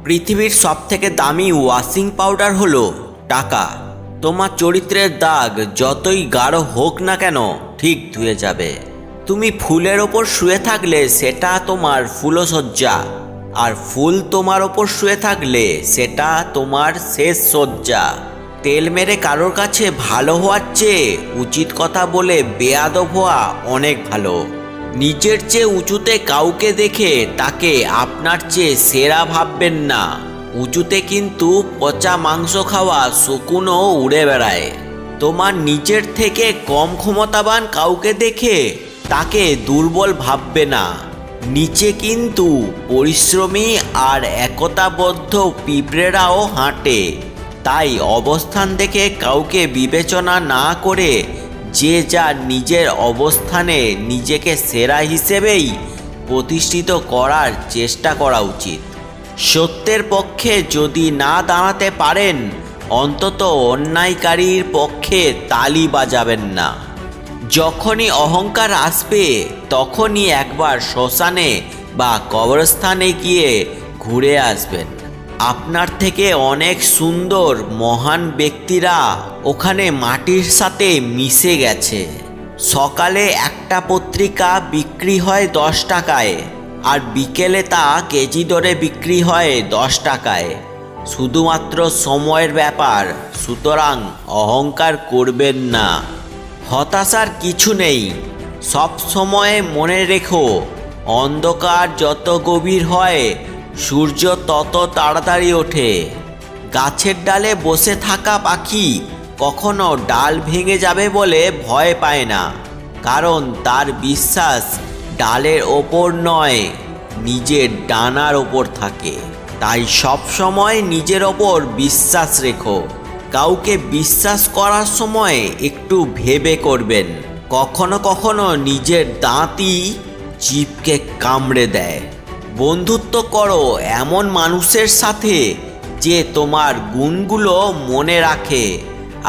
পৃথিবীর সবথেকে দামি ওয়াশিং পাউডার হলো টাকা। তোমার চরিত্রের দাগ যতই গাঢ় হোক না কেন ঠিক ধুয়ে যাবে। তুমি ফুলের ওপর শুয়ে থাকলে সেটা তোমার ফুলশয্যা, আর ফুল তোমার ওপর শুয়ে থাকলে সেটা তোমার শেষ শয্যা। তেল মেরে কারোর কাছে ভালো হওয়ার চেয়ে উচিত কথা বলে বেয়াদব হওয়া অনেক ভালো। নিজের চেয়ে উঁচুতে কাউকে দেখে তাকে আপনার চেয়ে সেরা ভাববেন না। উঁচুতে কিন্তু পচা মাংস খাওয়া শকুনও উড়ে বেড়ায়। তোমার নিজের থেকে কম ক্ষমতাবান কাউকে দেখে তাকে দুর্বল ভাববে না। নিচে কিন্তু পরিশ্রমী আর একতাবদ্ধ পিঁপড়েরাও হাঁটে। তাই অবস্থান দেখে কাউকে বিবেচনা না করে যে যার নিজের অবস্থানে নিজেকে সেরা হিসেবেই প্রতিষ্ঠিত করার চেষ্টা করা উচিত। সত্যের পক্ষে যদি না দাঁড়াতে পারেন, অন্তত অন্যায়কারীর পক্ষে তালি বাজাবেন না। যখনই অহংকার আসবে তখনই একবার শ্মশানে বা কবরস্থানে গিয়ে ঘুরে আসবেন। আপনার থেকে অনেক সুন্দর মহান ব্যক্তিরা ওখানে মাটির সাথে মিশে গেছে। সকালে একটা পত্রিকা বিক্রি হয় 10 টাকায়, আর বিকেলে তা কেজি দরে বিক্রি হয় 10 টাকায়। শুধুমাত্র সময়ের ব্যাপার, সুতরাং অহংকার করবেন না। হতাশার কিছু নেই। সব সময় মনে রেখো, অন্ধকার যত গভীর হয় সূর্য তত তাড়াতাড়ি ওঠে। গাছের ডালে বসে থাকা পাখি কখনো ডাল ভেঙে যাবে বলে ভয় পায় না, কারণ তার বিশ্বাস ডালের ওপর নয়, নিজের ডানার ওপর থাকে। তাই সব সময় নিজের ওপর বিশ্বাস রেখো। কাউকে বিশ্বাস করার সময় একটু ভেবে করবেন। কখনো কখনো নিজের দাঁতই জিভকে কামড়ে দেয়। বন্ধুত্ব করো এমন মানুষের সাথে যে তোমার গুণগুলো মনে রাখে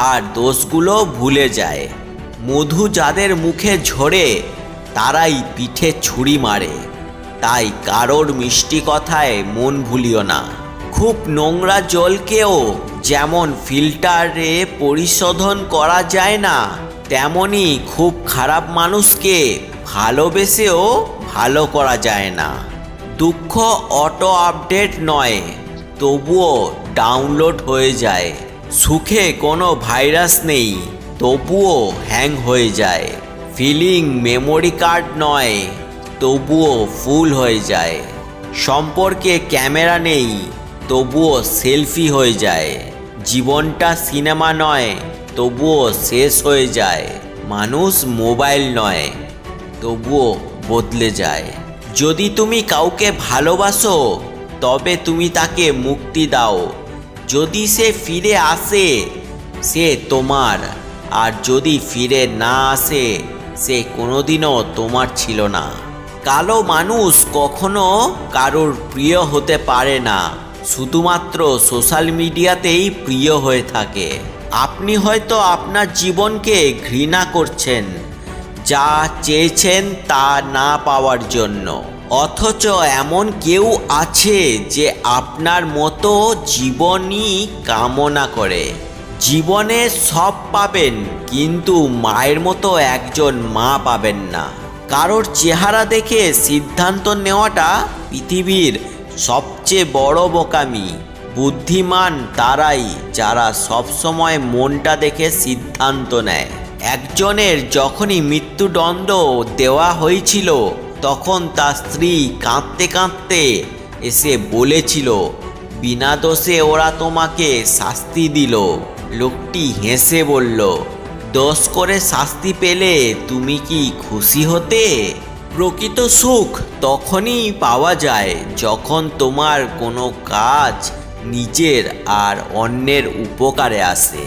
আর দোষগুলো ভুলে যায়। মধু যাদের মুখে ঝরে তারাই পিঠে ছুরি মারে। তাই কারোর মিষ্টি কথায় মন ভুলিও না। খুব নোংরা জলকেও যেমন ফিল্টারে পরিশোধন করা যায় না, তেমনি খুব খারাপ মানুষকে ভালোবেসেও ভালো করা যায় না। দুঃখ অটো আপডেট নয়, তবুও ডাউনলোড হয়ে যায়। সুখে কোনো ভাইরাস নেই, তবুও হ্যাং হয়ে যায়। ফিলিং মেমোরি কার্ড নয়, তবুও ফুল হয়ে যায়। সম্পর্কে ক্যামেরা নেই, তবুও সেলফি হয়ে যায়। জীবনটা সিনেমা নয়, তবুও শেষ হয়ে যায়। মানুষ মোবাইল নয়, তবুও বদলে যায়। যদি তুমি কাউকে ভালোবাসো তবে তুমি তাকে মুক্তি দাও। যদি সে ফিরে আসে সে তোমার, আর যদি ফিরে না আসে সে কোনোদিনও তোমার ছিল না। কালো মানুষ কখনো কারোর প্রিয় হতে পারে না, শুধুমাত্র সোশ্যাল মিডিয়াতেই প্রিয় হয়ে থাকে। আপনি হয়তো আপনার জীবনকে ঘৃণা করছেন যা চেয়েছেন তা না পাওয়ার জন্য, অথচ এমন কেউ আছে যে আপনার মতো জীবনই কামনা করে। জীবনে সব পাবেন, কিন্তু মায়ের মতো একজন মা পাবেন না। কারোর চেহারা দেখে সিদ্ধান্ত নেওয়াটা পৃথিবীর সবচেয়ে বড় বোকামি। বুদ্ধিমান তারাই যারা সবসময় মনটা দেখে সিদ্ধান্ত নেয়। একজনের যখনই মৃত্যুদণ্ড দেওয়া হয়েছিল তখন তার স্ত্রী কাঁদতে কাঁদতে এসে বলেছিল, বিনা দোষে ওরা তোমাকে শাস্তি দিল। লোকটি হেসে বলল, দোষ করে শাস্তি পেলে তুমি কি খুশি হতে? প্রকৃত সুখ তখনই পাওয়া যায় যখন তোমার কোনো কাজ নিজের আর অন্যের উপকারে আসে।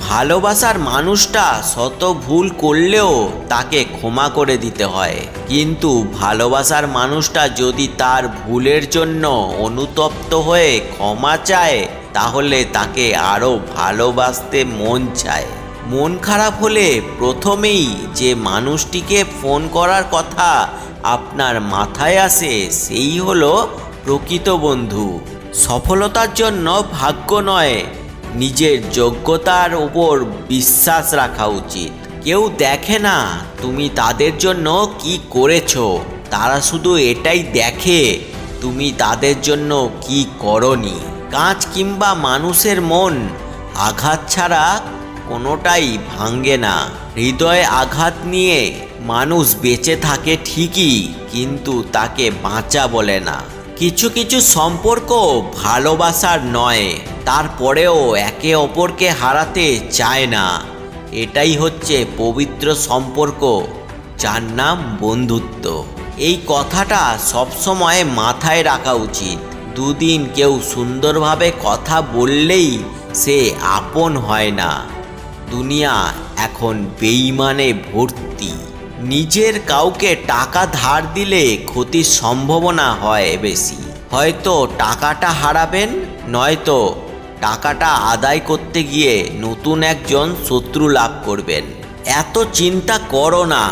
ভালোবাসার মানুষটা শত ভুল করলেও তাকে ক্ষমা করে দিতে হয়, কিন্তু ভালোবাসার মানুষটা যদি তার ভুলের জন্য অনুতপ্ত হয়ে ক্ষমা চায় তাহলে তাকে আরও ভালোবাসতে মন চায়। মন খারাপ হলে প্রথমেই যে মানুষটিকে ফোন করার কথা আপনার মাথায় আসে সেই হলো প্রকৃত বন্ধু। সফলতার জন্য ভাগ্য নয়, নিজের যোগ্যতার উপর বিশ্বাস রাখা উচিত। কেউ দেখে না তুমি তাদের জন্য কি করেছো, তারা শুধু এটাই দেখে তুমি তাদের জন্য কি করনি। কাঁচ কিংবা মানুষের মন আঘাত ছাড়া কোনোটাই ভাঙে না। হৃদয়ে আঘাত নিয়ে মানুষ বেঁচে থাকে ঠিকই, কিন্তু তাকে বাঁচা বলে না। কিছু কিছু সম্পর্ক ভালোবাসার নয়, তারপরেও একে অপরকে হারাতে চায় না। এটাই হচ্ছে পবিত্র সম্পর্ক, যার নাম বন্ধুত্ব। এই কথাটা সবসময় মাথায় রাখা উচিত। দুদিন কেউ সুন্দরভাবে কথা বললেই সে আপন হয় না। দুনিয়া এখন বেঈমানে ভর্তি। নিজের কাউকে টাকা ধার দিলে ক্ষতির সম্ভাবনা হয় বেশি। হয়তো টাকাটা হারাবেন, নয়তো টাকাটা আদায় করতে গিয়ে নতুন একজন শত্রু লাভ করবেন। এত চিন্তা করো না,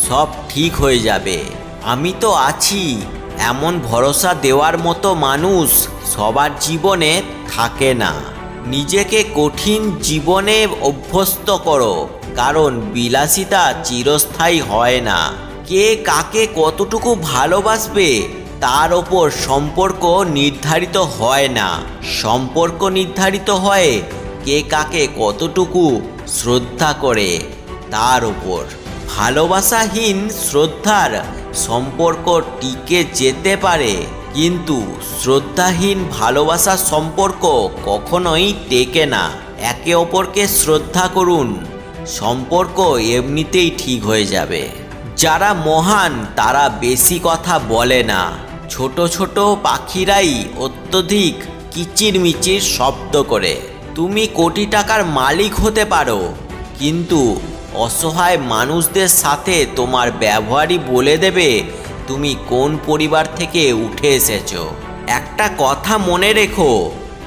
সব ঠিক হয়ে যাবে। আমি তো আছি, এমন ভরসা দেওয়ার মতো মানুষ সবার জীবনে থাকে না। নিজেকে কঠিন জীবনে অভ্যস্ত করো, কারণ বিলাসিতা চিরস্থায়ী হয় না। কে কাকে কতটুকু ভালোবাসবে তার ওপর সম্পর্ক নির্ধারিত হয় না। সম্পর্ক নির্ধারিত হয় কে কাকে কতটুকু শ্রদ্ধা করে তার ওপর। ভালোবাসাহীন শ্রদ্ধার সম্পর্ক টিকে যেতে পারে, কিন্তু শ্রদ্ধাহীন ভালোবাসার সম্পর্ক কখনোই টেকে না। একে অপরকে শ্রদ্ধা করুন, সম্পর্ক এমনিতেই ঠিক হয়ে যাবে। যারা মহান তারা বেশি কথা বলে না। ছোট ছোট পাখিরাই অত্যধিক কিচিরমিচির শব্দ করে। তুমি কোটি টাকার মালিক হতে পারো, কিন্তু অসহায় মানুষদের সাথে তোমার ব্যবহারই বলে দেবে তুমি কোন পরিবার থেকে উঠে এসেছো। একটা কথা মনে রেখো,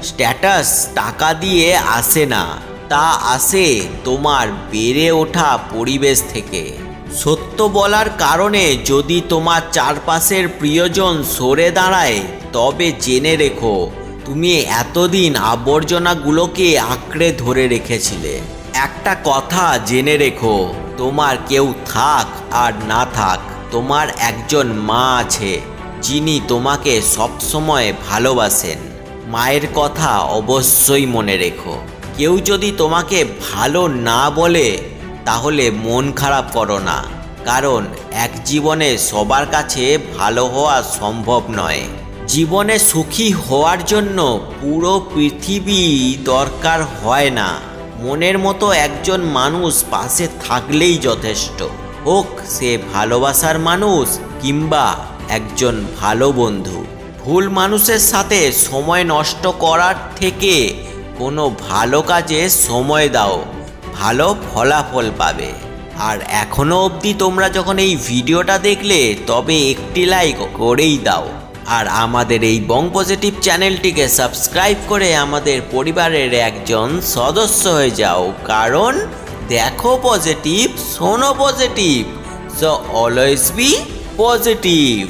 স্ট্যাটাস টাকা দিয়ে আসে না, তা আসে তোমার বেড়ে ওঠা পরিবেশ থেকে। সত্য বলার কারণে যদি তোমার চারপাশের প্রিয়জন সরে দাঁড়ায়, তবে জেনে রেখো তুমি এতদিন আবর্জনাগুলোকে আঁকড়ে ধরে রেখেছিলে। একটা কথা জেনে রেখো, তোমার কেউ থাক আর না থাক, তোমার একজন মা আছে যিনি তোমাকে সবসময় ভালোবাসেন। মায়ের কথা অবশ্যই মনে রেখো। কেউ যদি তোমাকে ভালো না বলে তাহলে মন খারাপ করো না, কারণ এক জীবনে সবার কাছে ভালো হওয়া সম্ভব নয়। জীবনে সুখী হওয়ার জন্য পুরো পৃথিবী দরকার হয় না। মনের মতো একজন মানুষ পাশে থাকলেই যথেষ্ট, হোক সে ভালোবাসার মানুষ কিংবা একজন ভালো বন্ধু। ভুল মানুষের সাথে সময় নষ্ট করার থেকে কোনো ভালো কাজে সময় দাও, ভালো ফলাফল পাবে। আর এখনো অবধি তোমরা যখন এই ভিডিওটা দেখলে তবে একটি লাইক করেই দাও, আর আমাদের এই বং পজিটিভ চ্যানেলটিকে সাবস্ক্রাইব করে আমাদের পরিবারের একজন সদস্য হয়ে যাও। কারণ দেখো পজিটিভ, শোনো positive, so always be positive.